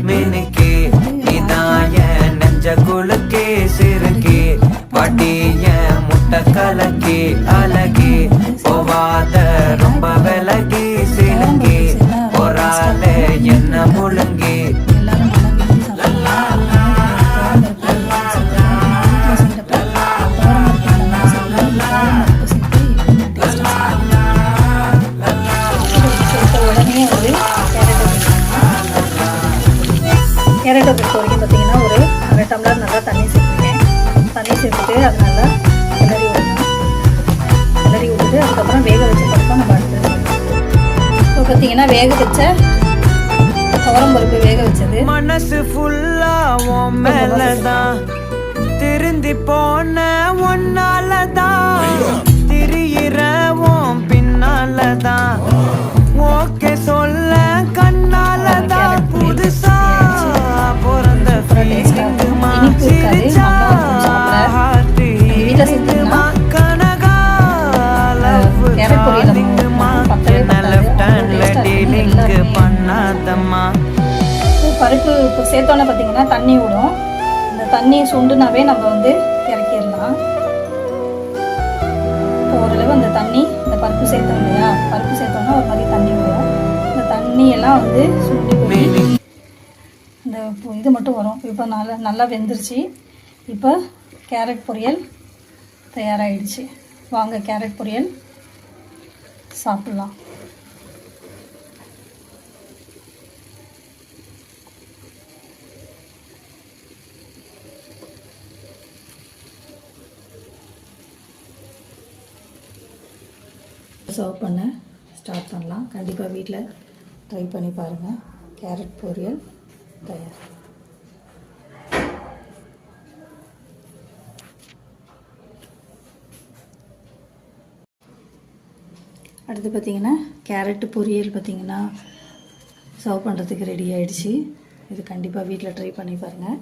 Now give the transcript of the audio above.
மினுக்கே இதாய நெஞ்ச குலுக்கே சிறுக்கே வட்டிய முட்டை கலக்கே அழகே போவாத ரொம்ப விலகி சிலுங்கி ஒரு ஆளு என்ன முழுங்கி கேரட்டை பொறுத்த வரைக்கும் பார்த்தீங்கன்னா ஒரு அரை டம்ளர் நல்லா தண்ணி சேர்த்துருக்கேன். தண்ணி சேர்த்துட்டு அது நல்லா கிளறி விடணும். கிளறி விட்டுட்டு அதுக்கப்புறம் வேக வச்ச பருப்பை நம்ம அடுத்தது. இப்போ பார்த்தீங்கன்னா வேக வச்ச துவரம் பருப்பு வேக வச்சது மனசு ஃபுல்லா உன் மேலதான் திருந்தி போன ஒன்னாலதான் திரியிற உன் பின்னாலதான் ஓகே சொல்ல கண்ணாலதான் புதுசா பிறந்த ஃபீலிங்குமா சிரிச்சா ஹார்ட்டிங்குமா கனகா லவ் காலிங்குமா என்ன லெஃப்ட் ஹேண்ட்ல டீலிங்கு பண்ணாதம்மா. பருப்பு இப்போ சேர்த்தோன்னே பார்த்தீங்கன்னா தண்ணி விடும். இந்த தண்ணி சுண்டுனாவே நம்ம வந்து இறக்கிடலாம். இப்போ ஓரளவு அந்த தண்ணி இந்த பருப்பு சேர்த்தோம் இல்லையா, பருப்பு சேர்த்தோன்னா ஒரு மாதிரி தண்ணி விடும். இந்த தண்ணியெல்லாம் வந்து சுண்டி போய் இந்த இது மட்டும் வரும். இப்போ நல்லா வெந்துருச்சு. இப்போ கேரட் பொரியல் தயாராகிடுச்சு. வாங்க கேரட் பொரியல் சாப்பிட்லாம். சர்வ் பண்ண ஸ்டார்ட் பண்ணலாம். கண்டிப்பாக வீட்டில் ட்ரை பண்ணி பாருங்கள். கேரட் பொரியல் தயார். அடுத்து பார்த்திங்கன்னா கேரட் பொரியல் பார்த்திங்கன்னா சர்வ் பண்ணுறதுக்கு ரெடி ஆகிடுச்சு. இது கண்டிப்பாக வீட்டில் ட்ரை பண்ணி பாருங்கள்.